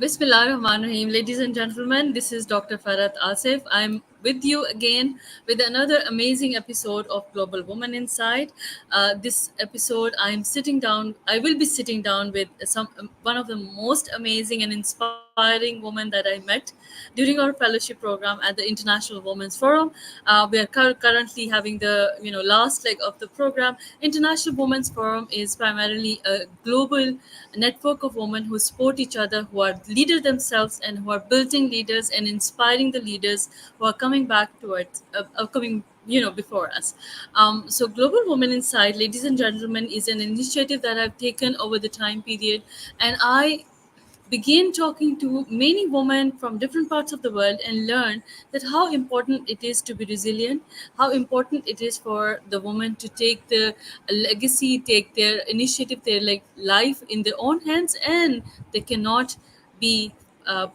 Bismillahirrahmanirrahim. Ladies and gentlemen, this is Dr. Farhat Asif. I'm with you again with another amazing episode of Global Woman Inside. This episode, I will be sitting down with one of the most amazing and inspiring women that I met during our fellowship program at the International Women's Forum. We are currently having the last leg of the program. International Women's Forum is primarily a global network of women who support each other, who are leaders themselves, and who are building leaders and inspiring the leaders who are coming back towards coming before us. So Global Women Inside, ladies and gentlemen, is an initiative that I've taken over the time period, and I began talking to many women from different parts of the world and learned that how important it is to be resilient, how important it is for the woman to take the legacy, take their initiative, their life in their own hands, and they cannot be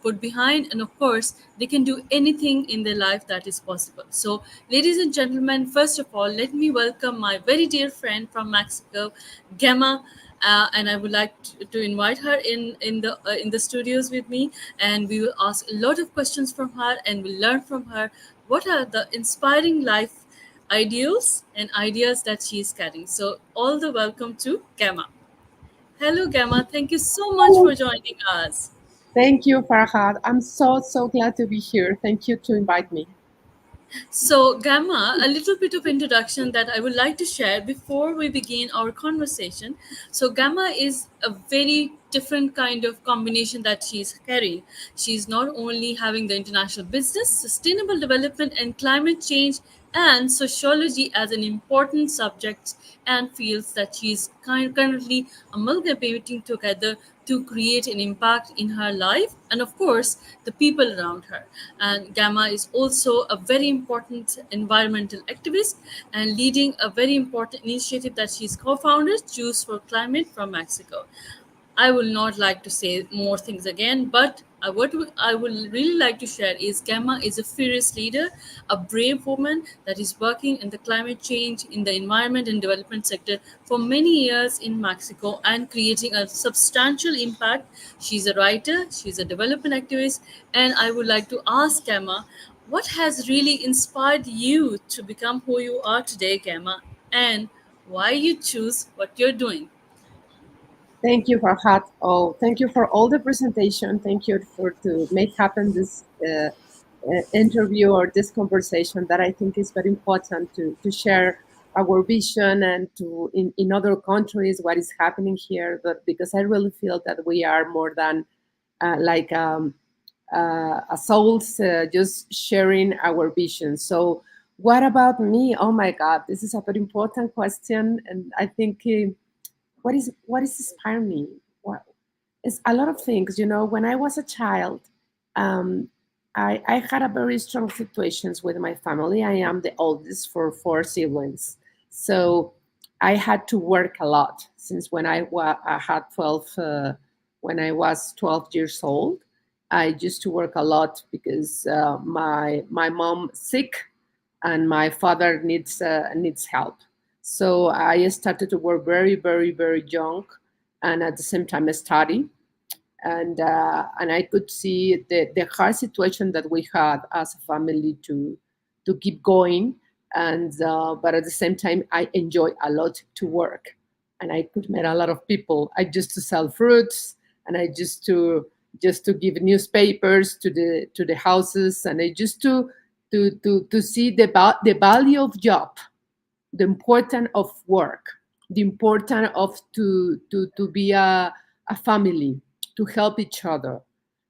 put behind, and of course they can do anything in their life that is possible. So ladies and gentlemen, first of all, let me welcome my very dear friend from Mexico, Gemma, and I would like to invite her in the studios with me, and we will ask a lot of questions from her, and we'll learn from her what are the inspiring life ideals and ideas that she is carrying. So, all the welcome to Gamma. Hello, Gamma. Thank you so much for joining us. Thank you, Farhad. I'm so glad to be here. Thank you to invite me. So, Gamma, a little bit of introduction that I would like to share before we begin our conversation. So, Gamma is a very different kind of combination that she's carrying. She's not only having the international business, sustainable development, and climate change and sociology as an important subjects and fields that she's currently amalgamating together to create an impact in her life and of course the people around her. And Gamma is also a very important environmental activist and leading a very important initiative that she's co-founder, Choose for Climate from Mexico. I will not like to say more things again, but I would really like to share is Gamma is a fierce leader, a brave woman that is working in the climate change, in the environment and development sector for many years in Mexico and creating a substantial impact. She's a writer, she's a development activist, and I would like to ask Gamma, what has really inspired you to become who you are today, Gamma, and why you choose what you're doing? Thank you, Farhad. Oh, thank you for all the presentation. Thank you for to make happen this interview or this conversation that I think is very important to share our vision and to in other countries what is happening here. But because I really feel that we are more than like a souls just sharing our vision. So, what about me? Oh my God, this is a very important question, and I think. What is inspiring me? What it's a lot of things. When I was a child, um, I had a very strong situations with my family. I am the oldest for four siblings, so I had to work a lot since I had 12. When I was 12 years old, I used to work a lot because my mom sick and my father needs help. So I started to work very young, and at the same time I study, and I could see the hard situation that we had as a family to keep going, and but at the same time I enjoy a lot to work, and I could meet a lot of people. I used to sell fruits, and I just to give newspapers to the houses, and I just to see the value of job, the importance of work, the importance of to be a family, to help each other.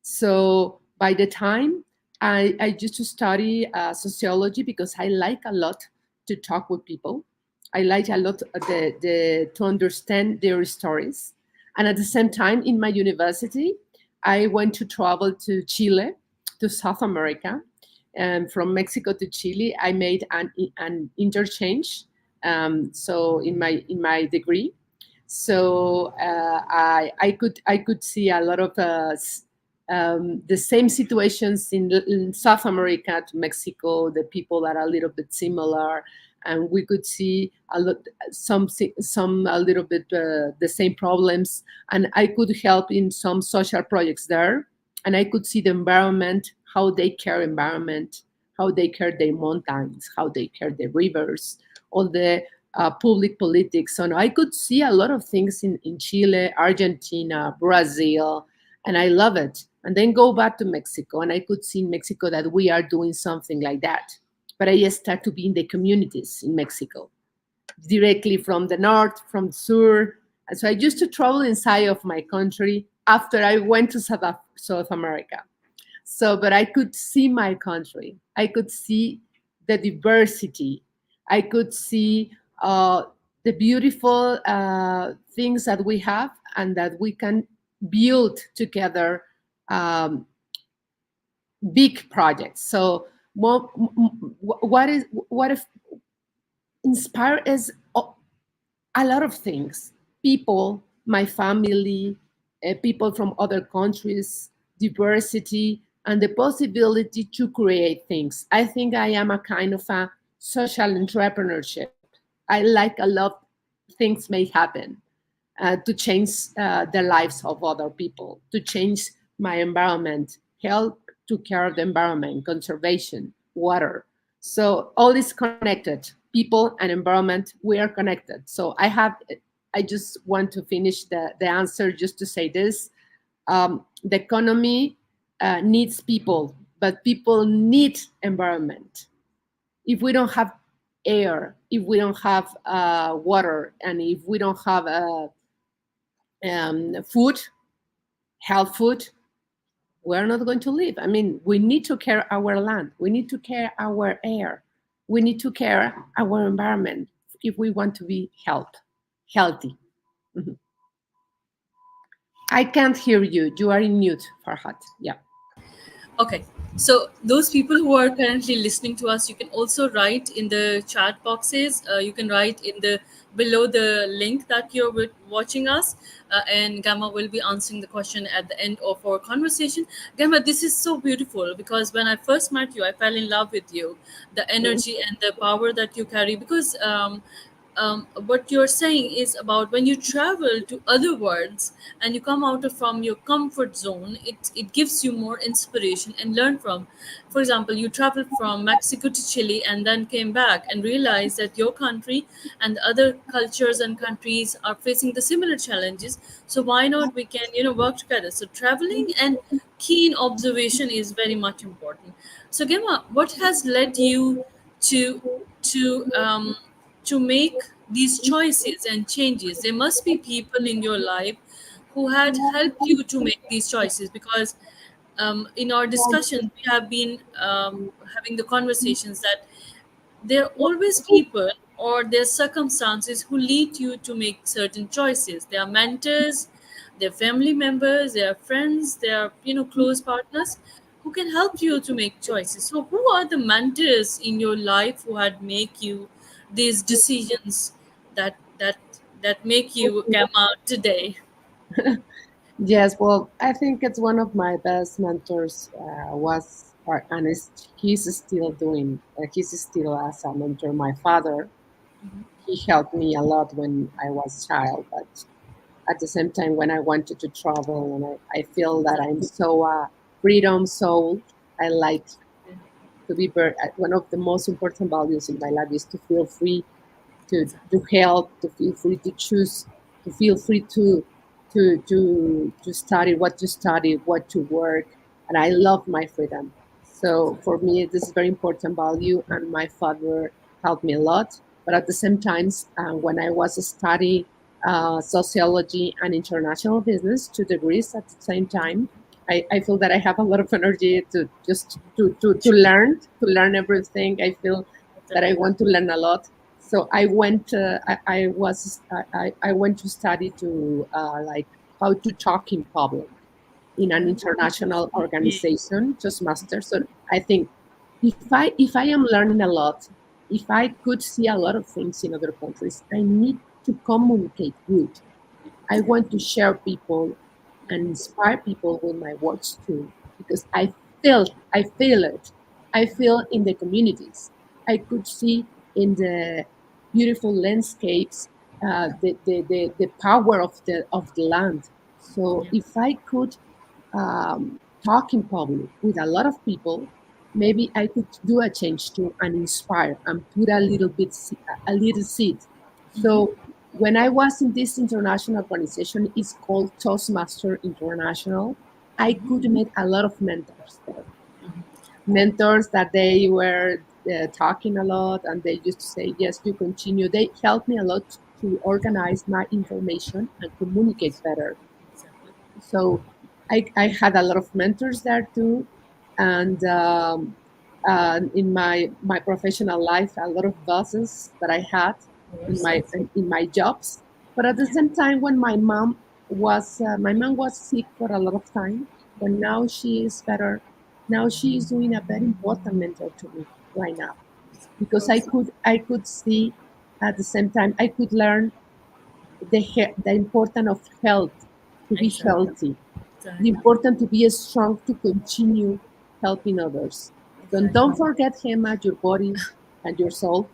So by the time I used to study sociology because I like a lot to talk with people. I like a lot to understand their stories. And at the same time, in my university, I went to travel to Chile, to South America, and from Mexico to Chile, I made an interchange. So in my degree, so I could see a lot of the same situations in South America to Mexico. The people are a little bit similar, and we could see a lot some a little bit the same problems, and I could help in some social projects there. and I could see the environment, how they care environment, how they care their mountains, how they care the rivers, all the public politics. So I could see a lot of things in Chile, Argentina, Brazil, and I love it. And then go back to Mexico, and I could see in Mexico that we are doing something like that. But I start to be in the communities in Mexico, directly from the north, from the south. And so I used to travel inside of my country after I went to South America. So, but I could see my country. I could see the diversity. I could see the beautiful things that we have and that we can build together, um, big projects. So, what if inspire is a lot of things: people, my family, people from other countries, diversity, and the possibility to create things. I think I am a kind of a social entrepreneurship. I like a lot things may happen to change the lives of other people, to change my environment, help to care of the environment, conservation, water. So all is connected. People and environment, we are connected. So I just want to finish the answer just to say this. The economy needs people, but people need environment. If we don't have air, if we don't have water, and if we don't have food, health food, we're not going to live. I mean, we need to care our land. We need to care our air. We need to care our environment if we want to be healthy. Mhm. I can't hear you. You are in mute, Farhat. Yeah. Okay. So those people who are currently listening to us, you can also write in the chat boxes. You can write in the below the link that you're watching us, and Gamma will be answering the question at the end of our conversation. Gamma, this is so beautiful because when I first met you, I fell in love with you, the energy and the power that you carry. Because what you're saying is about when you travel to other worlds and you come out of from your comfort zone, it gives you more inspiration and learn from. For example, you traveled from Mexico to Chile and then came back and realized that your country and the other cultures and countries are facing the similar challenges. So why not we can work together? So traveling and keen observation is very much important. So Gemma, what has led you to to to make these choices and changes? There must be people in your life who had helped you to make these choices, because in our discussion we have been having the conversations that there are always people or there are circumstances who lead you to make certain choices. They are mentors, they're family members, they are friends, they are close partners who can help you to make choices. So who are the mentors in your life who had make you these decisions that that make you come out today? Yes, well, I think it's one of my best mentors and he's still doing, he's still as a mentor, my father. He helped me a lot when I was a child, but at the same time, when I wanted to travel, and I feel that I'm so freedom soul, I like to be one of the most important values in my life is to feel free to help, to feel free to choose, to feel free to study what to study, what to work, and I love my freedom. So for me, this is very important value, and my father helped me a lot. But at the same time, when I was studying sociology and international business, 2 degrees at the same time, I feel that I have a lot of energy to just to learn everything. I feel that I want to learn a lot. So I went. I went to study to like how to talk in public in an international organization, just master. So I think if I am learning a lot, if I could see a lot of things in other countries, I need to communicate good. I want to share people and inspire people with my words too, because I feel it. I feel in the communities. I could see in the beautiful landscapes the power of the land. So if I could talk in public with a lot of people, maybe I could do a change too and inspire and put a little bit, a little seed. So when I was in this international organization, it's called Toastmaster International. I could meet a lot of mentors there, mentors that they were talking a lot and they used to say, yes, you continue. They helped me a lot to organize my information and communicate better. Exactly. So I had a lot of mentors there too. And in my professional life, a lot of bosses that I had Of course. in my jobs. But at the same time, when my mom was sick for a lot of time, but now she is better. Now she is doing a very important mentor to me right now Of because course. I could see at the same time I could learn the importance of health, to be Exactly. healthy, the Exactly. important to be strong to continue helping others. Don't Exactly. forget, Gemma, your body and your soul,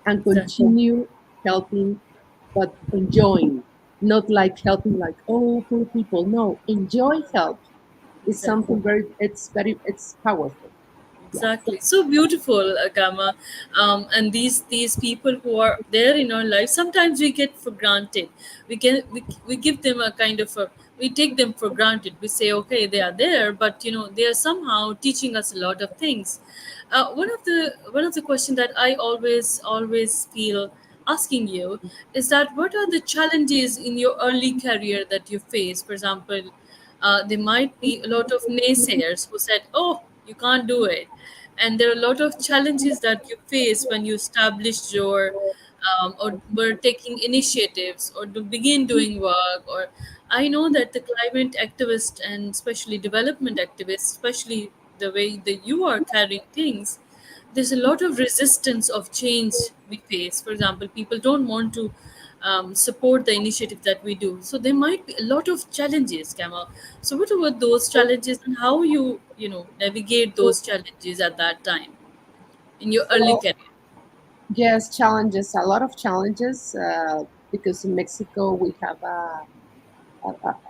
and Exactly. continue helping, but enjoying, not like helping like, oh, poor people. No, enjoy help. It's Exactly. something it's powerful. Yeah. Exactly. So beautiful, Gamma. And these people who are there in our life, sometimes we get for granted. We give them a kind of a, we take them for granted. We say, okay, they are there, but they are somehow teaching us a lot of things. One of the questions that I always feel asking you is that what are the challenges in your early career that you face? For example, there might be a lot of naysayers who said, "Oh, you can't do it," and there are a lot of challenges that you face when you established your or were taking initiatives or to begin doing work. Or I know that the climate activists and especially development activists, especially the way that you are carrying things, there's a lot of resistance of change we face. For example, people don't want to support the initiative that we do. So there might be a lot of challenges, Kama. So what were those challenges and how you navigate those challenges at that time in your early Well, career? yes, challenges, a lot of challenges, because in Mexico we have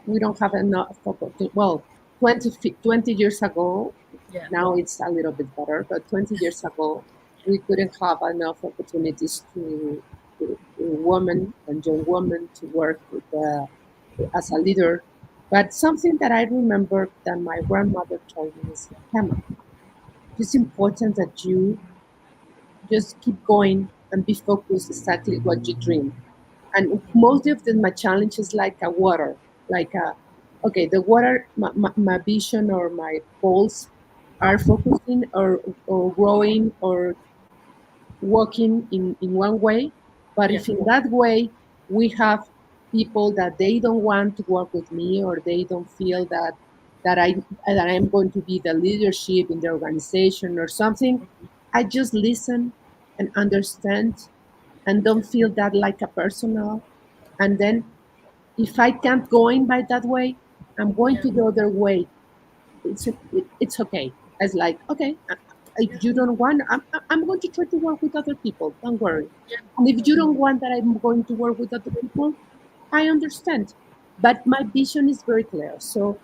we don't have enough opportunity. Well, 20 years ago, Yeah, now it's a little bit better, but 20 years ago, we couldn't have enough opportunities to women and young women to work as a leader. But something that I remember that my grandmother told me is, Emma, it's important that you just keep going and be focused exactly what you dream. And most of my challenge is like a water, like a, okay, the water, my vision or my goals are focusing or growing or working in one way. But yeah, if in that way we have people that they don't want to work with me or they don't feel that I that I'm going to be the leadership in the organization or something, I just listen and understand and don't feel that like a personal. And then if I can't go in by that way, I'm going yeah, to the other way. It's okay. It's like, okay, yeah, if you don't want, I'm going to try to work with other people. Don't worry. yeah, And if you don't want that I'm going to work with other people, I understand. But my vision is very clear. So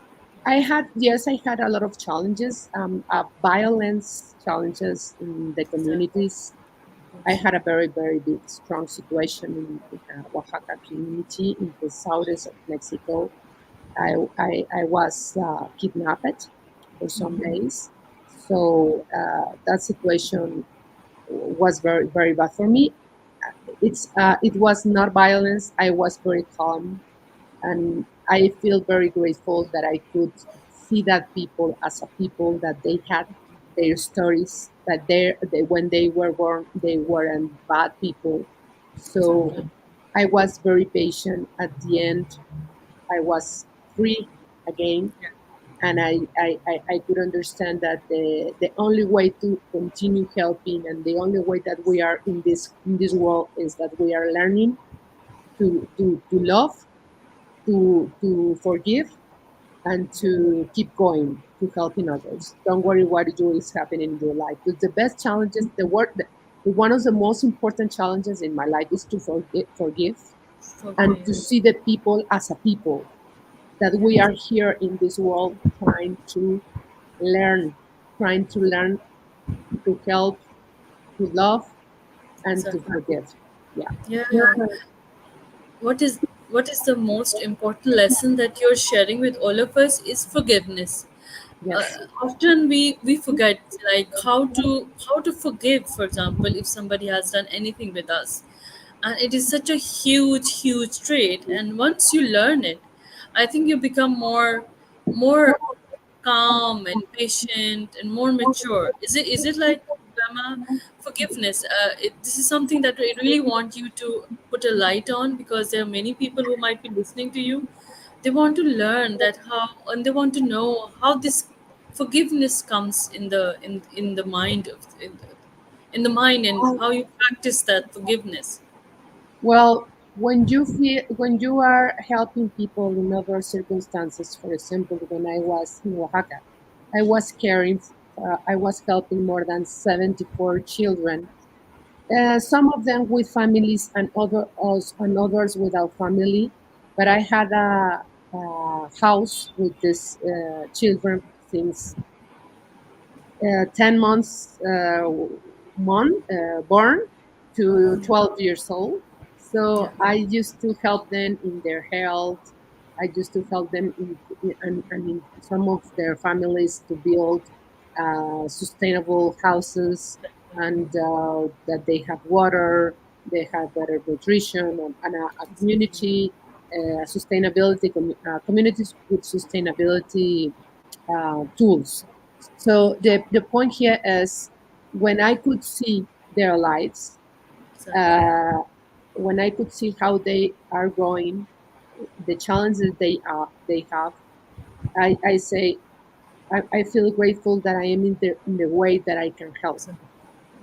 yes, I had a lot of challenges, violence challenges in the exactly. communities. I had a very, very big, strong situation in Oaxaca community in the southeast of Mexico. I was kidnapped for some days. So that situation was very, very bad for me. It was not violence. I was very calm, and I feel very grateful that I could see that people as a people that they had their stories that when they were born they weren't bad people. So Exactly. I was very patient. At the end, I was free again, Yeah, and I could understand that the only way to continue helping and the only way that we are in this world is that we are learning to love, to forgive, and to keep going to helping others. Don't worry what is happening in your life. But the best challenges, one of the most important challenges in my life is to forgive and okay. to see the people as a people that we are here in this world learn, trying to learn, to help, to love, and to Exactly. forgive. Yeah. Yeah, yeah. what is what is the most important lesson that you're sharing with all of us is forgiveness. uh, Yes. Often we forget, like, how to forgive, for example, if somebody has done anything with us, and it is such a huge trait, and once you learn it, I think you become more calm and patient and more mature. Is it like, Grandma, forgiveness? This is something that I really want you to put a light on, because there are many people who might be listening to you. They want to learn that how, and they want to know how this forgiveness comes in the mind of in the mind, and how you practice that forgiveness. Well, when you are helping people in other circumstances, for example, when I was in Oaxaca, I was helping more than 74 children. Some of them with families and and others without family. But I had a house with these children since 10 months born to 12 years old. Yeah, So I used to help them in their health. I used to help them and in some of their families to build sustainable houses, and that they have water, they have better nutrition, and a community, communities with sustainability tools. So the point here is, when I could see their lives, exactly. uh, when I could see how they are growing, the challenges they have, I say I feel grateful that I am in the way that I can help. Exactly.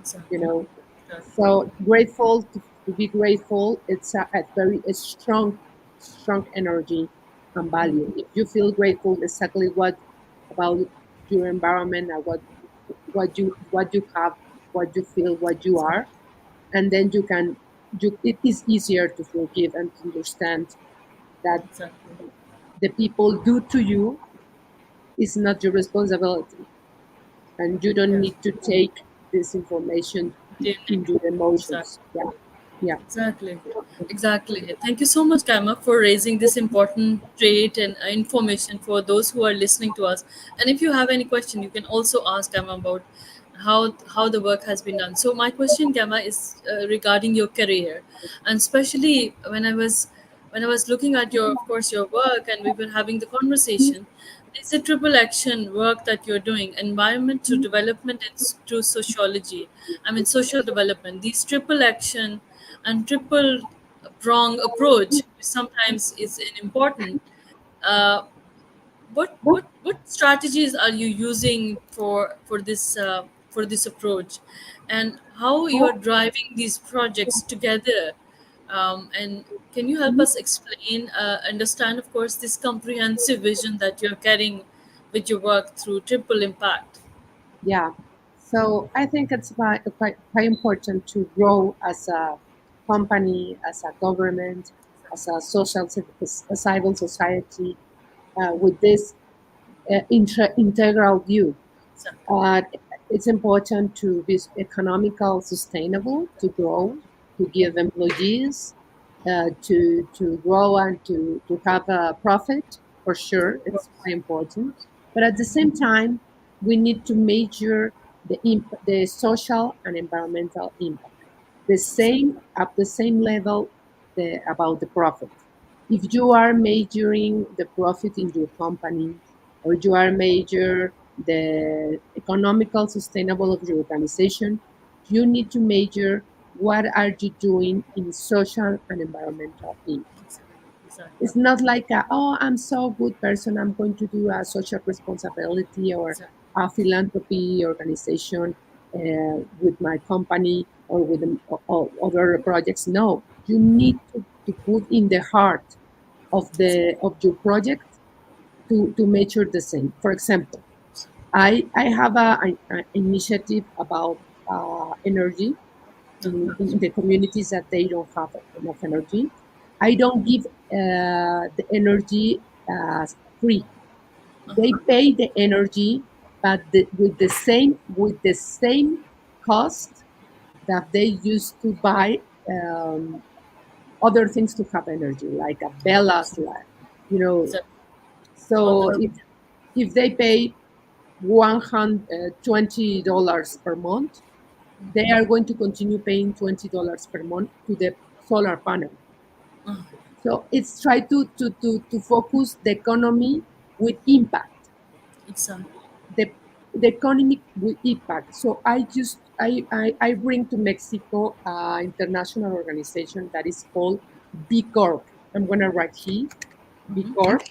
You Exactly. know, Exactly. so grateful to be grateful. It's a very a strong energy and value. If you feel grateful, exactly what about your environment and what you have, what you feel, what you are, and then it is easier to forgive and to understand that Exactly. the people do to you is not your responsibility, and you don't Yeah. need to take this information They in need your exactly. emotions. Yeah, yeah. Exactly. Exactly. Thank you so much, Kama, for raising this important trait and information for those who are listening to us. And if you have any question, you can also ask Kama about how the work has been done. So my question, Kama, is regarding your career, and especially when I was looking at your, of course, your work, and we were having the conversation. It's a triple action work that you're doing: environment to development and to sociology. I mean, social development. These triple action and triple prong approach, which sometimes is an important. Uh, what strategies are you using for this approach, and how you are driving these projects together? And can you help us explain, understand, of course, this comprehensive vision that you're carrying with your work through triple impact? Yeah. So I think it's quite important to grow as a company, as a government, as a a civil society, with this integral view. Exactly. Uh, it's important to be economical, sustainable, to grow, to give employees, to grow and to have a profit. For sure, it's quite important. But at the same time, we need to measure the social and environmental impact. The same at the same level about the profit. If you are measuring the profit in your company, or you are measure the economical sustainable of your organization, you need to measure what are you doing in social and environmental impact. Exactly. Exactly. It's not like oh, I'm so good person, I'm going to do a social responsibility or Exactly. a philanthropy organization with my company or with or other projects. No, you need to put in the heart of your project to measure the same. For example, I have an initiative about energy in the communities that they don't have enough energy. I don't give the energy free. They Uh-huh. pay the energy, but with the same cost that they used to buy other things to have energy, like a velas, like you know. Exactly. So Other. if they pay $120 per month, they are going to continue paying $20 per month to the solar panel. Uh, So it's try to focus the economy with impact, exactly. the the economic with impact. So I bring to Mexico an international organization that is called B Corp. I'm gonna write here, B Mm-hmm. Corp.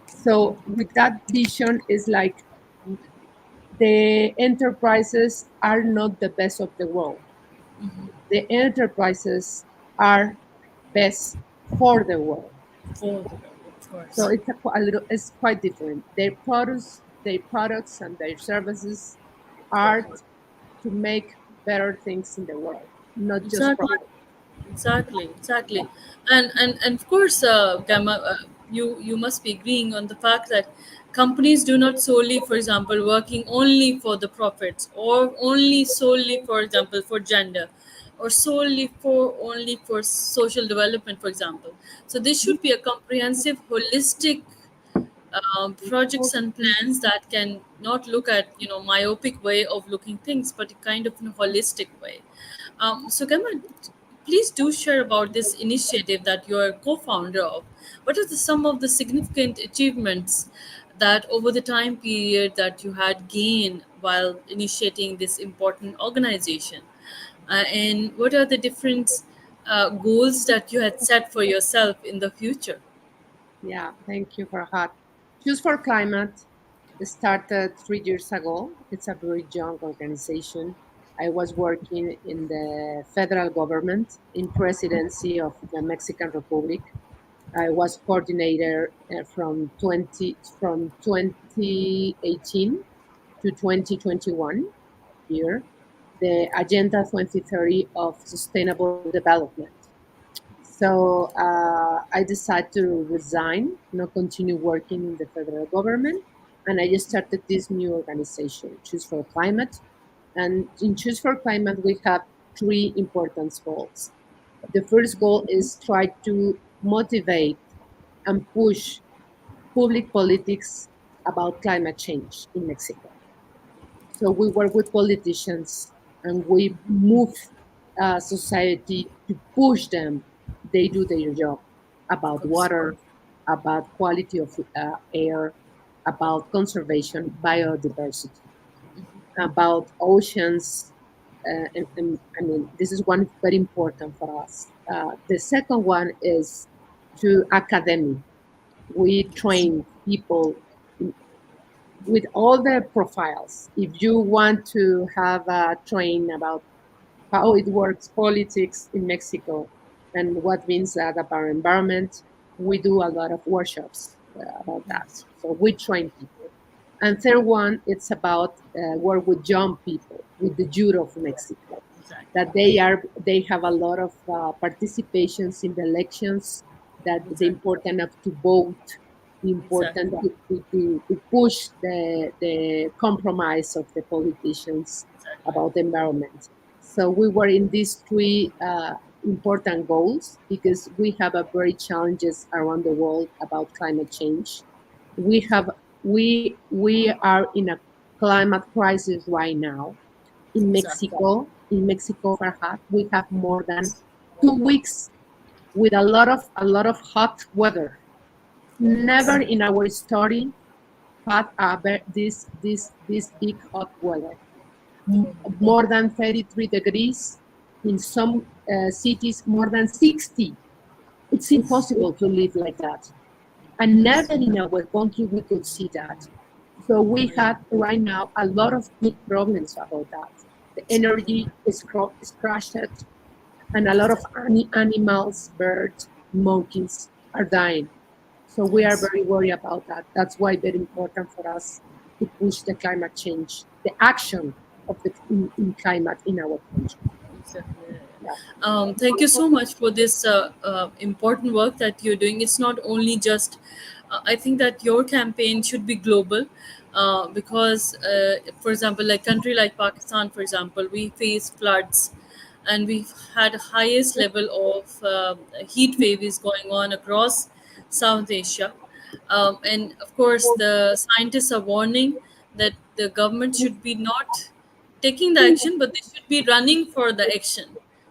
So with that vision is like the enterprises are not the best of the world. The enterprises are best for the world. For the of So course. it's quite different. Their products and their services are to make better things in the world, not just Exactly. profit. Exactly, Yeah, exactly, and of course, Gamma, you must be agreeing on the fact that companies do not solely, for example, working only for the profits or only solely, for example, for gender, or solely for only for social development, for example. So this should be a comprehensive, holistic projects and plans that can not look at myopic way of looking things, but a kind of in a holistic way. So Gemma, please do share about this initiative that you are co-founder of. What are some of the significant achievements that over the time period that you had gained while initiating this important organization, and what are the different goals that you had set for yourself in the future? yeah. Thank you, Farhat. Choose for Climate started 3 years ago. It's a very young organization. I was working in the federal government in presidency of the Mexican Republic. I was coordinator from 2018 to 2021 year, the Agenda 2030 of Sustainable Development. So I decided to resign, not continue working in the federal government, and I just started this new organization, Choose for Climate. And in Choose for Climate, we have three important goals. The first goal is try to motivate and push public politics about climate change in Mexico. So we work with politicians and we move society to push them. They do their job Of about course. water, about quality of air, about conservation, biodiversity, about oceans. And I mean, this is one very important for us. The second one is to academy. We Yes. train people with all the profiles. If you want to have a train about how it works, politics in Mexico, and what means that about environment, we do a lot of workshops about that. Yes. So we train people. And third one, it's about work with young people, with the youth of Mexico, Exactly. that they have a lot of participations in the elections, that the Exactly. important of to vote, the important Exactly. to push the compromise of the politicians Exactly. about the environment. So we were in these three important goals because we have a very challenges around the world about climate change. We have we are in a climate crisis right now in Exactly. Mexico. In Mexico, Farhat, we have more than 2 weeks with a lot of hot weather. Never Yes. in our story had this big hot weather. More than 33 degrees in some cities, more than 60. It's impossible to live like that. And Yes. never in our country we could see that. So we Right. had right now a lot of big problems about that. The Exactly. energy is crushed, and a lot of animals, birds, monkeys are dying. So we are Yes. very worried about that. That's why very important for us to push the climate change, the action of in climate in our country. Exactly. Yeah. Thank you so much for this important work that you're doing. It's not only just I think that your campaign should be global, because, for example, like country like Pakistan, for example, we face floods, and we've had highest level of heat wave is going on across South Asia, and of course, the scientists are warning that the government should be not taking the action, but they should be running for the action.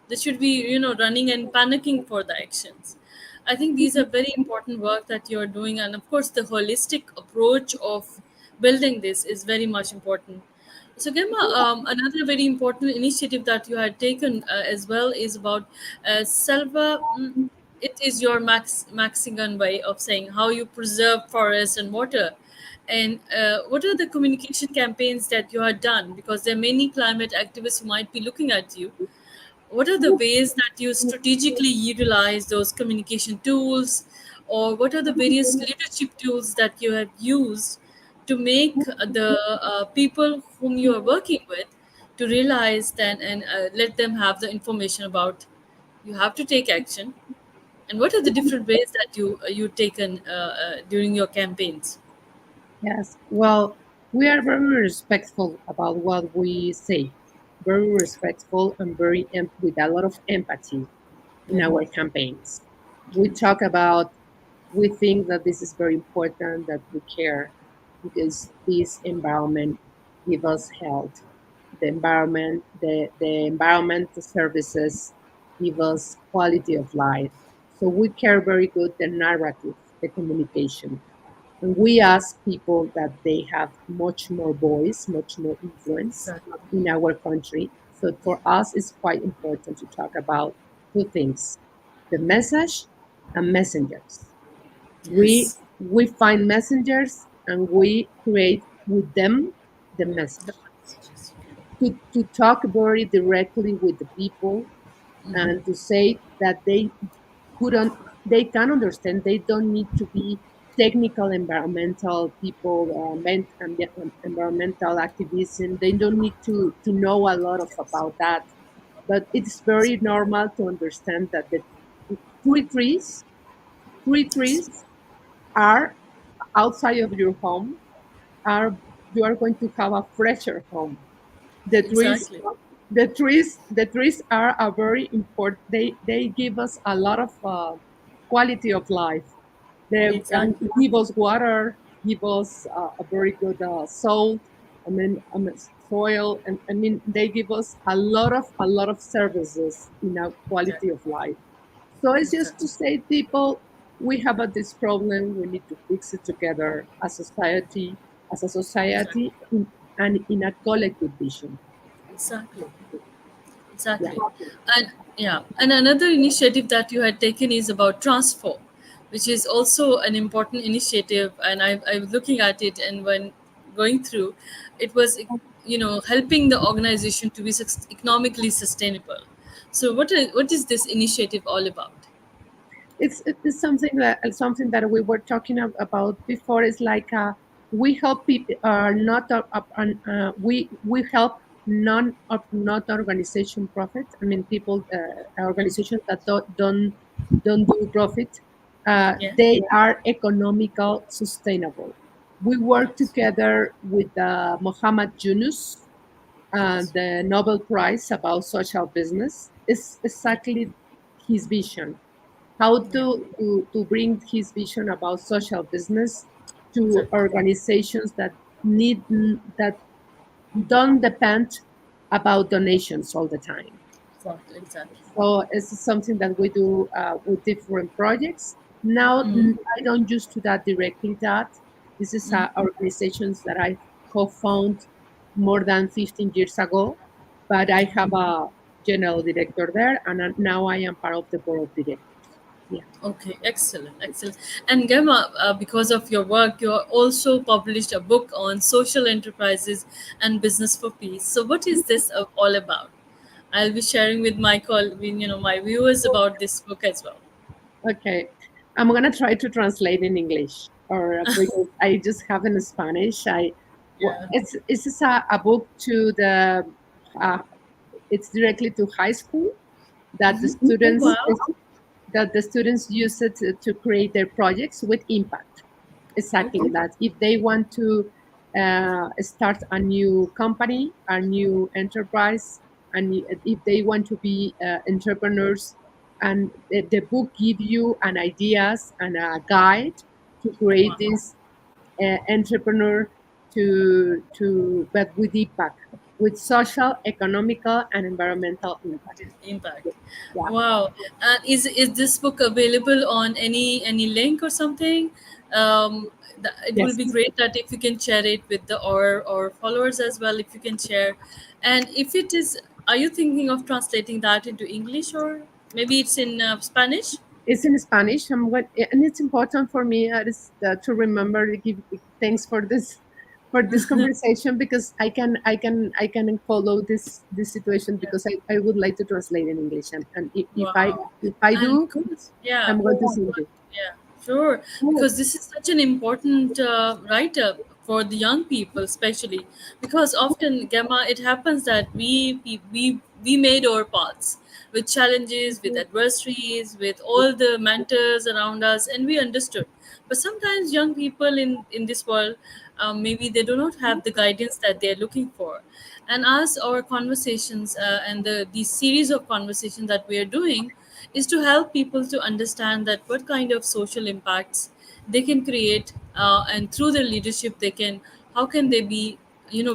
They should be, running and panicking for the actions. I think these are very important work that you're doing, and of course, the holistic approach of building this is very much important. So, Gemma, another very important initiative that you had taken as well is about Selva. It is your Mexican way of saying how you preserve forest and water. And what are the communication campaigns that you have done? Because there are many climate activists who might be looking at you. What are the ways that you strategically utilize those communication tools, or what are the various leadership tools that you have used to make the people whom you are working with to realize that, and let them have the information about you have to take action, and what are the different ways that you taken during your campaigns? Yes, well, we are very respectful about what we say, very respectful and with a lot of empathy in Yeah, our campaigns. We talk about, we think that this is very important, that we care because this environment give us health. The environment, the services give us quality of life. So we care very good the narrative, the communication. And we ask people that they have much more voice, much more influence exactly. in our country. So for us, it's quite important to talk about two things: the message and messengers. We Yes. we find messengers and we create with them the The message. messages. To talk very directly with the people and to say that couldn't they can understand, they don't need to be technical environmental people, environmental activism, they don't need to know a lot of about that, but it's very normal to understand that the three trees three trees are outside of your home, are you are going to have a fresher home. the trees Exactly. the trees are a very important, they give us a lot of quality of life. They Exactly. give us water, give us a very good salt, I mean, soil, and I mean they give us a lot of services in our quality Exactly. of life. So it's just Exactly. to say, people, we have this problem. We need to fix it together as a Exactly. society, and in a collective vision. Exactly. Yeah. Exactly. And yeah, and another initiative that you had taken is about transform, which is also an important initiative. And I was looking at it, and when going through, it was, helping the organization to be economically sustainable. So what is this initiative all about? It's something that we were talking about before. It's like we help people, not we help not organization profit. I mean, people, organizations that don't do profit. Yeah. They are economical sustainable. We work together with Mohammed Yunus, Yes. the Nobel Prize about social business. Is exactly his vision, how Yeah. to bring his vision about social business to Exactly. organizations need that don't depend about donations all the time. Exactly. Exactly. So it's something that we do with different projects. Now I don't used to that directly. That this is organizations that I co-found more than 15 years ago, but I Yeah. have a general director there, and now I am part of the board of directors. Yeah. Okay, excellent, excellent. And Gemma, because of your work, you also published a book on social enterprises and business for peace. So, what is this all about? I'll be sharing with my viewers about this book as well. Okay, I'm gonna try to translate in English, or because I just have in Spanish. Yeah. It's just a book to the uh, it's directly to high school that the Oh wow. students use it to create their projects with impact. exactly that. If they want to start a new company, a new enterprise, and if they want to be entrepreneurs, and the book give you an ideas and a guide to create Wow. this entrepreneur to but with impact, with social, economical, and environmental impact. Impact. Yeah. Wow. And is this book available on any link or something? It will be Yes. great that if you can share it with the or followers as well, if you can share. And if it is, are you thinking of translating that into English, or maybe it's in Spanish? It's in Spanish. And it's important for me to remember to give thanks for this conversation, because I can follow this situation, because I would like to translate in English, and Wow. if I And do, good. Yeah. I'm going to send you. Yeah, sure. Because this is such an important write-up for the young people, especially because often, Gemma, it happens that we made our paths with challenges, with adversaries, with all the mentors around us, and we understood. But sometimes young people in this world, maybe they do not have the guidance that they're looking for. And as our conversations and the series of conversations that we are doing is to help people to understand that what kind of social impacts they can create, and through their leadership they can, how can they be,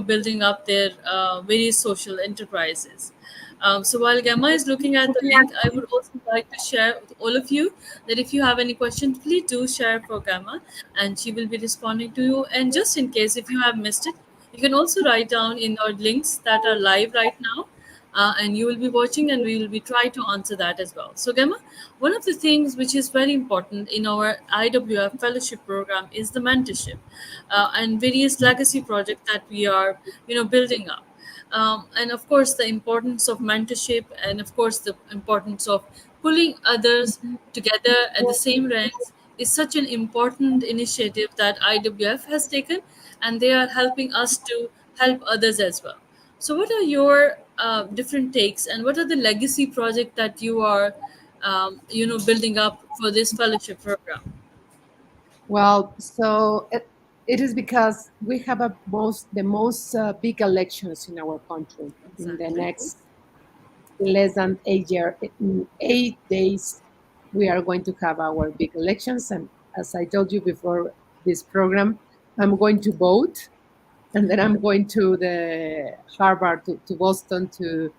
building up their various social enterprises. So while Gamma is looking at the link, I would also like to share with all of you that if you have any questions, please do share for Gamma, and she will be responding to you. And just in case if you have missed it, you can also write down in our links that are live right now, and you will be watching, and we will be trying to answer that as well. So Gemma, one of the things which is very important in our IWF fellowship program is the mentorship, and various legacy projects that we are, building up. And of course the importance of mentorship, and of course the importance of pulling others together at the same ranks is such an important initiative that IWF has taken, and they are helping us to help others as well. So, what are your different takes, and what are the legacy project that you are, building up for this fellowship program? Well, so it is because we have the most big elections in our country in the Exactly. next less than 8 year. In 8 days, we are going to have our big elections, and as I told you before this program, I'm going to vote, and then I'm going to the Harvard, to Boston, to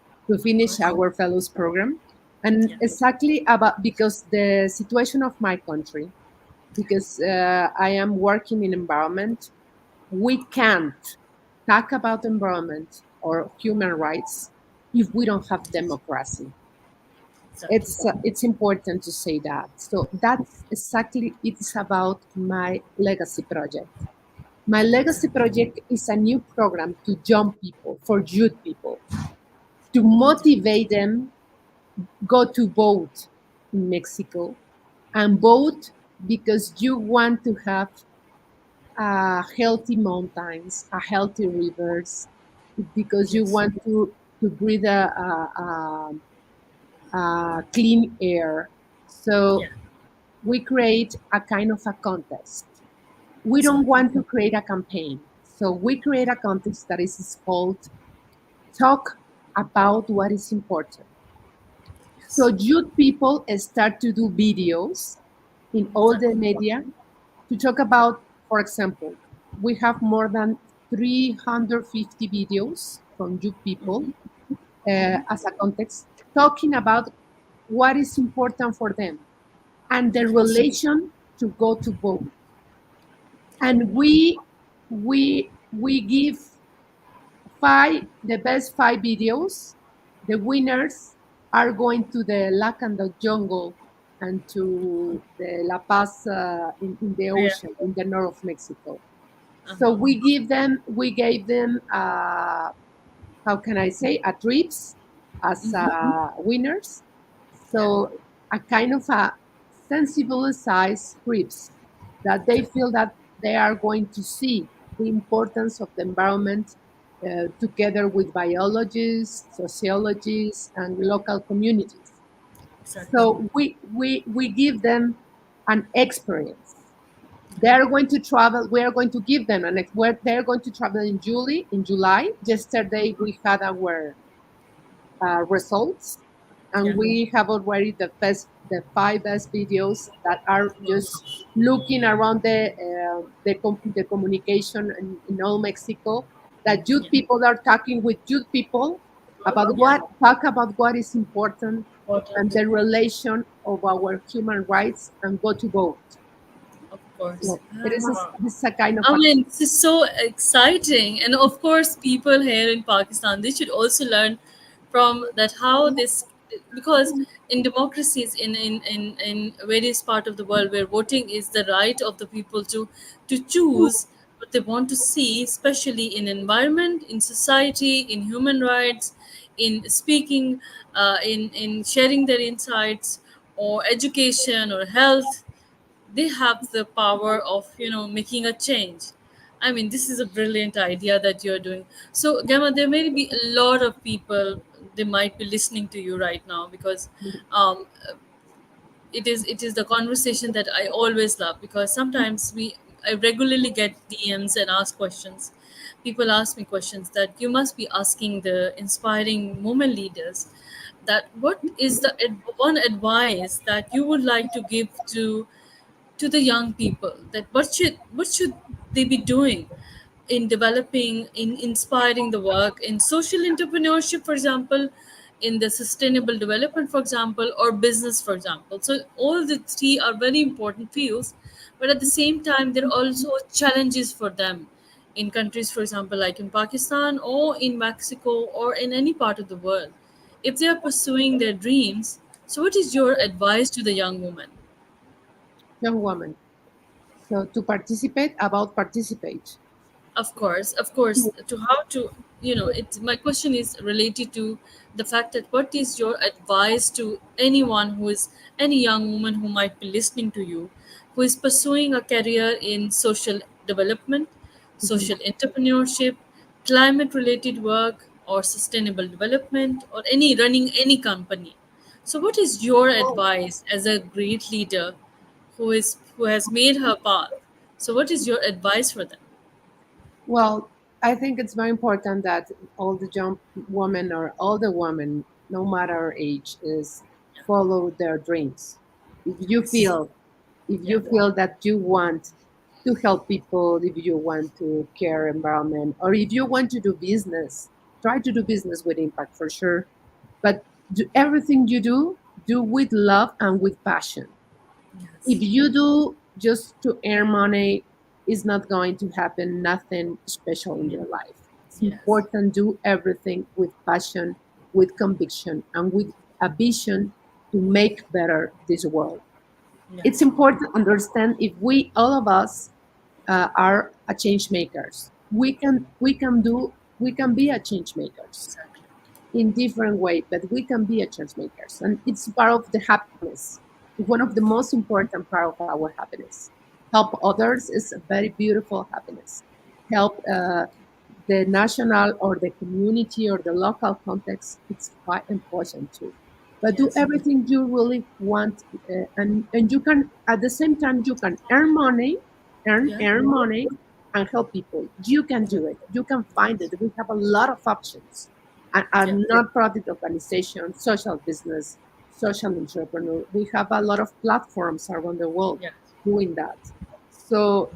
finish Awesome. our fellows program, and Yeah. exactly about because the situation of my country, because I am working in environment. We can't talk about environment or human rights if we don't have democracy. Exactly. It's important to say that. So that's exactly it's about my legacy project. My legacy project is a new program to young people, for youth people, to motivate them go to vote in Mexico, and vote because you want to have healthy mountains, a healthy rivers, because you Yes. want to breathe a clean air. Yeah. So we create a kind of a contest. We don't Exactly. want to create a campaign. So we create a contest that is called Talk About What is Important. So Yes. youth people start to do videos in all the Exactly. media to talk about, for example, we have more than 350 videos from youth people as a context, talking about what is important for them and the Yes. relation to go to vote. And we give the best 5 videos. The winners are going to the Lacandon jungle and to the La Paz in the Yeah. ocean in the north of Mexico. So Uh-huh. we gave them, how can I say, a trips as winners. Yeah. So a kind of a sensibilized trips that they feel that they are going to see the importance of the environment together with biologists, sociologists, and local communities. Exactly. So we give them an experience. They are going to travel. We are going to give them an. They are going to travel in July. In July, yesterday we had our results, and Yeah, we have already the five best videos that are just looking around the communication in all Mexico. That youth yeah, people are talking with youth people about yeah. what is important and Important. the relation of our human rights and go to vote. Of course. So this is a kind of I mean, this is so exciting, and of course, people here in Pakistan they should also learn from that how this, because in democracies in various part of the world where voting is the right of the people to choose what they want to see, especially in environment, in society, in human rights, in speaking, in sharing their insights, or education or health, they have the power of making a change. I mean, this is a brilliant idea that you're doing. So Gemma, there may be a lot of people, they might be listening to you right now because um, it is the conversation that I always love, because sometimes I regularly get DMs and ask questions. People ask me questions that you must be asking the inspiring women leaders, that what is the one advice that you would like to give to the young people, that what should they be doing in developing, in inspiring the work in social entrepreneurship, for example, in the sustainable development, for example, or business, for example. So all the three are very important fields, but at the same time there are also challenges for them in countries, for example, like in Pakistan or in Mexico or in any part of the world, if they are pursuing their dreams. So what is your advice to the young woman? young woman. So to participate, about participate. Of course, to how to, it my question is related to the fact that what is your advice to anyone who is, any young woman who might be listening to you, who is pursuing a career in social development, Mhm. social entrepreneurship, climate related work, or sustainable development, or any running any company. So what is your advice as a great leader who has made her path? So what is your advice for them? Well, I think it's very important that all the young women or all the women, no matter age, is follow their dreams. If you Yes. feel, if Yeah. you feel that you want to help people, if you want to care environment, or if you want to do business, try to do business with impact for sure. But everything you do with love and with passion. If Yes. you do just to earn money, it's not going to happen nothing special in your life. It's Yes. important do everything with passion, with conviction, and with a vision to make better this world. Yeah. It's important to understand if we all of us are a change makers. We can be a change makers Exactly. in different way, but we can be a change makers, and it's part of the happiness. One of the most important part of our happiness. Help others is a very beautiful happiness. Help the national or the community or the local context. It's quite important too. But do Yes. everything you really want, and you can at the same time you can earn money, Yeah. earn money, and help people. You can Yeah. do it. You can find it. We have a lot of options a Yeah. non-profit organization, social business, social entrepreneur. We have a lot of platforms around the world Yeah. doing that. So,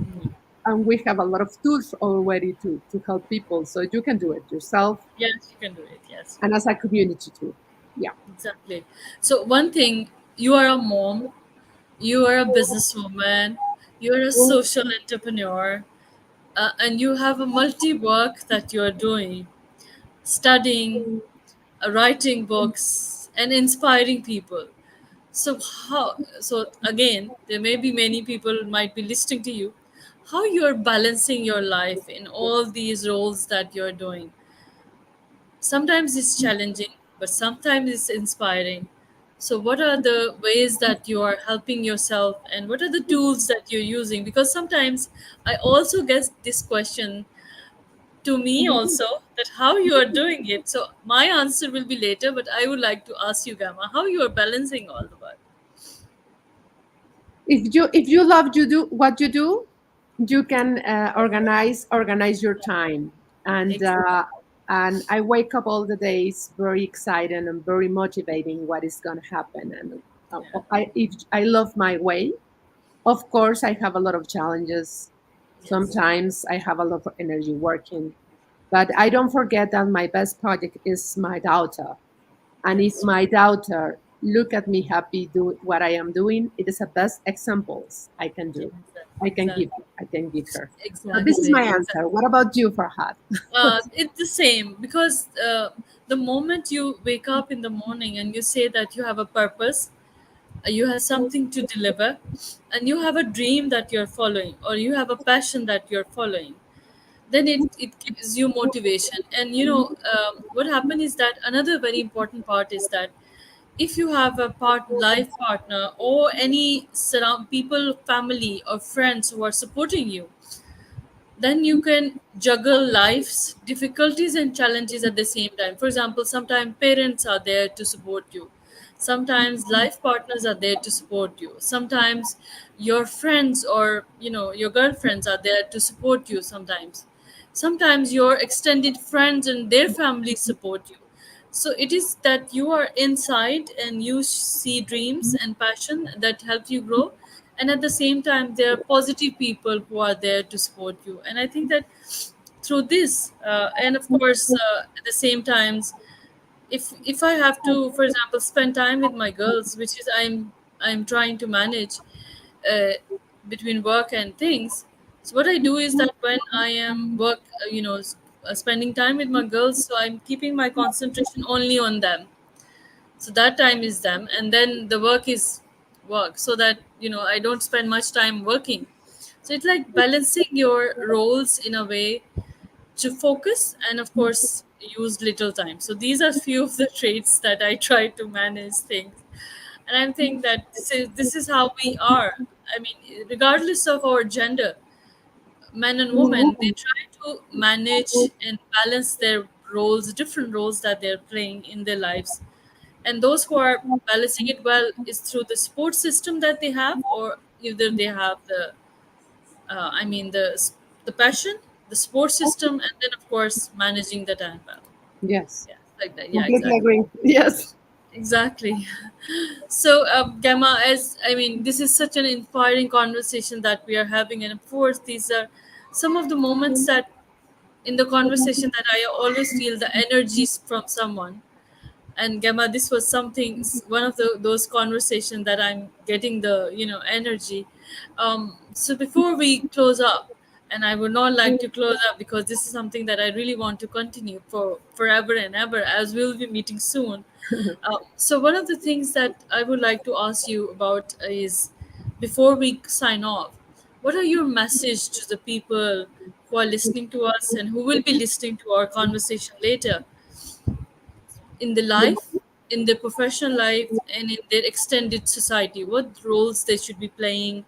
and we have a lot of tools already to help people. So you can do it yourself Yes, you can do it. Yes. and as a community too. Yeah. Exactly. So one thing, you are a mom, you are a businesswoman, you are a social entrepreneur, and you have a multi work that you are doing, studying, writing books, and inspiring people. So how? So again, there may be many people might be listening to you. How you are balancing your life in all these roles that you're doing? Sometimes it's challenging, but sometimes it's inspiring. So what are the ways that you are helping yourself, and what are the tools that you're using? Because sometimes I also get this question to me also, that how you are doing it. So my answer will be later, but I would like to ask you, Gamma, how you are balancing all the work. If you love you do what you do, you can organize your time, and Exactly. I wake up all the days very excited and very motivating what is going to happen. And Yeah. I love my way. Of course, I have a lot of challenges. Yes. Sometimes I have a lot of energy working, but I don't forget that my best project is my daughter. And if Yes. my daughter look at me happy do what I am doing, it is the best examples I can do. I can give Exactly. I can give her. So this is Exactly. my Exactly. answer. What about you, Farhad? It's the same because the moment you wake up in the morning and you say that you have a purpose, you have something to deliver, and you have a dream that you're following, or you have a passion that you're following, then it gives you motivation. And what happened is that another very important part is that if you have a life partner or any surround people, family or friends who are supporting you, then you can juggle life's difficulties and challenges at the same time. For example, sometimes parents are there to support you, sometimes life partners are there to support you, sometimes your friends or your girlfriends are there to support you, sometimes your extended friends and their families support you. So it is that you are inside and you see dreams and passion that help you grow, and at the same time there are positive people who are there to support you. And I think that through this, and of course, at the same times, if I have to, for example, spend time with my girls, which is I'm trying to manage uh, between work and things. So what I do is that when I am spending time with my girls, so I'm keeping my concentration only on them. So that time is them, and then the work is work, so that I don't spend much time working. So it's like balancing your roles in a way to focus and of course use little time. So these are few of the traits that I try to manage things. And I think that this is how we are. I mean, regardless of our gender, men and women, they try to manage and balance their roles, different roles that they're playing in their lives. And those who are balancing it well is through the support system that they have, or either they have the I mean the passion, the support system, and then of course managing the time well. Yes, Yeah, like that. Yeah, completely exactly. agree. Yes. Exactly. So, Gemma, as I mean, this is such an inspiring conversation that we are having, and of course, these are some of the moments that in the conversation that I always feel the energies from someone. And Gemma, this was something, one of those conversations that I'm getting the energy. So before we close up, and I would not like to close up because this is something that I really want to continue for forever and ever, as we'll be meeting soon. So one of the things that I would like to ask you about is, before we sign off, what are your message to the people who are listening to us and who will be listening to our conversation later, in the life, in their professional life, and in their extended society? What roles they should be playing,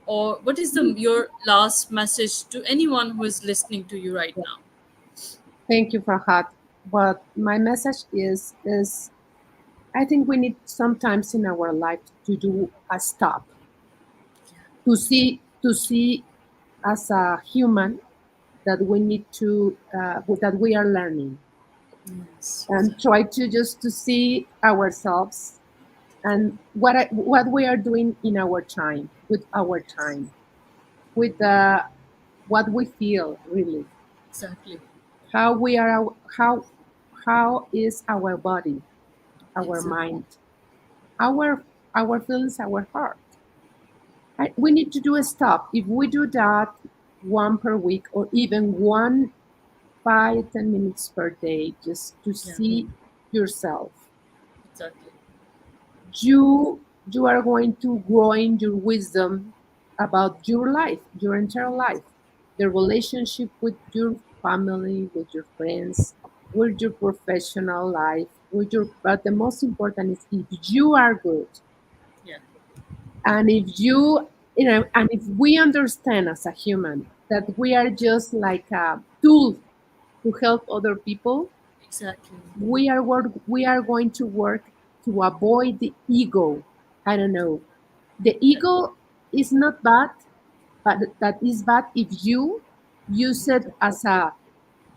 or what is your last message to anyone who is listening to you right now? Thank you, Farhad. But my message is I think we need sometimes in our life to do a stop, to see as a human that we need to that we are learning, Yes, and exactly. try to just to see ourselves and what we are doing in our time, with our time, with what we feel really, Exactly. how we are, how is our body, our Exactly. mind, our our feelings, our heart. We need to do a stop. If we do that one per week, or even one 5 10 minutes per day, just to Yeah, see yourself, exactly. you are going to grow in your wisdom about your life, your entire life, the relationship with your family, with your friends, with your professional life, with your, but the most important is if you are good, Yeah, and if and if we understand as a human that we are just like a tool to help other people, exactly. we are going to work to avoid the ego. I don't know. The ego is not bad, but that is bad if you use it as a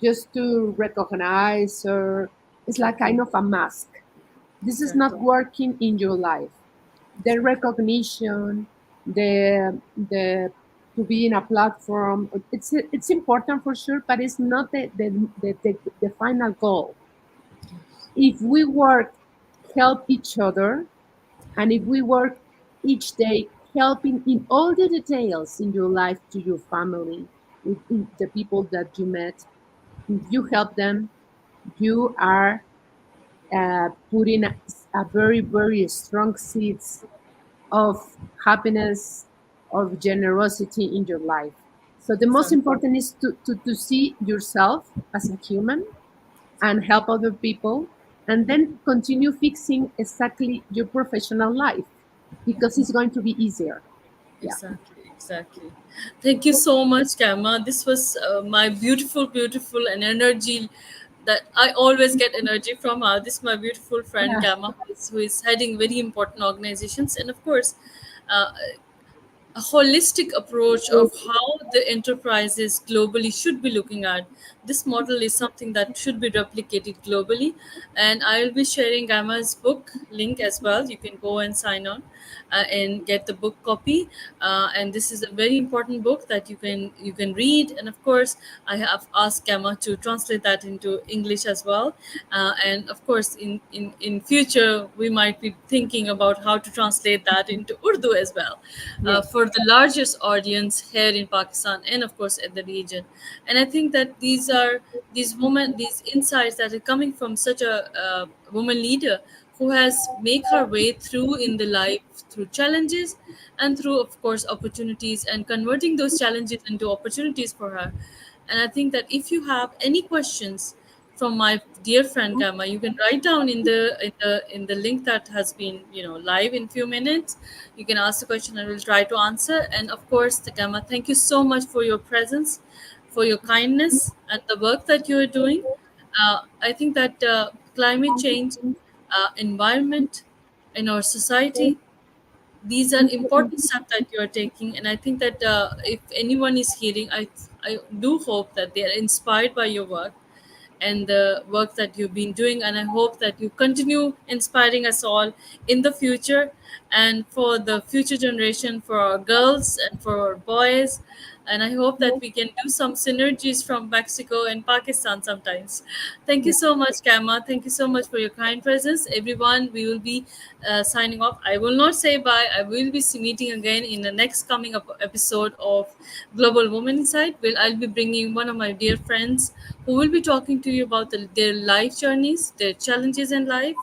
just to recognize, or it's like Exactly. kind of a mask. This is not Exactly. working in your life. The Exactly. recognition, the to be in a platform, it's important for sure, but it's not the final goal. If we work, help each other, and if we work each day helping in all the details in your life, to your family, with the people that you met, if you help them, you are putting a very, very strong seeds of happiness, of generosity in your life. So the most Exactly. important is to see yourself as a human and help other people, and then continue fixing exactly your professional life, because it's going to be easier. Yeah. Exactly, exactly. Thank you so much, Gamma. This was my beautiful, beautiful, and energy that I always get energy from. This is my beautiful friend, Yeah. Gamma, who is heading very important organizations. And of course, uh, a holistic approach of how the enterprises globally should be looking at this model is something that should be replicated globally. And I'll be sharing Gamma's book link as well. You can go and sign on and get the book copy. And this is a very important book that you can read. And of course, I have asked Gamma to translate that into English as well. And of course, in future we might be thinking about how to translate that into Urdu as well, Yes. for the largest audience here in Pakistan and of course in the region. And I think that these insights that are coming from such a woman leader who has make her way through in the life through challenges and through of course opportunities, and converting those challenges into opportunities for her. And I think that if you have any questions from my dear friend Gamma, you can write down in the link that has been live in few minutes. You can ask the question and we'll try to answer. And of course, the Gamma, thank you so much for your presence, for your kindness, and the work that you are doing. I think that climate change, environment in our society, these are important steps that you are taking. And I think that if anyone is hearing, I do hope that they are inspired by your work and the work that you've been doing. And I hope that you continue inspiring us all in the future, and for the future generation, for our girls and for our boys. And I hope that we can do some synergies from Mexico and Pakistan sometimes. Thank you Yeah. so much, Kama. Thank you so much for your kind presence. Everyone, we will be signing off. I will not say bye. I will be meeting again in the next coming up episode of Global Women Insight. I'll be bringing one of my dear friends who will be talking to you about their life journeys, their challenges in life.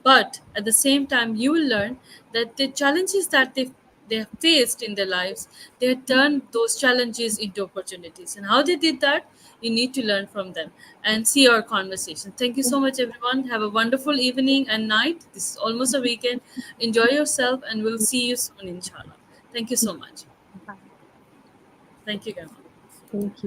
But at the same time, you will learn that the challenges that they have faced in their lives, they have turned those challenges into opportunities. And how they did that, you need to learn from them and see our conversation. Thank you so much, everyone. Have a wonderful evening and night. This is almost a weekend. Enjoy yourself, and we'll see you soon, inshallah. Thank you so much. Bye. Thank you, Gamma. Thank you.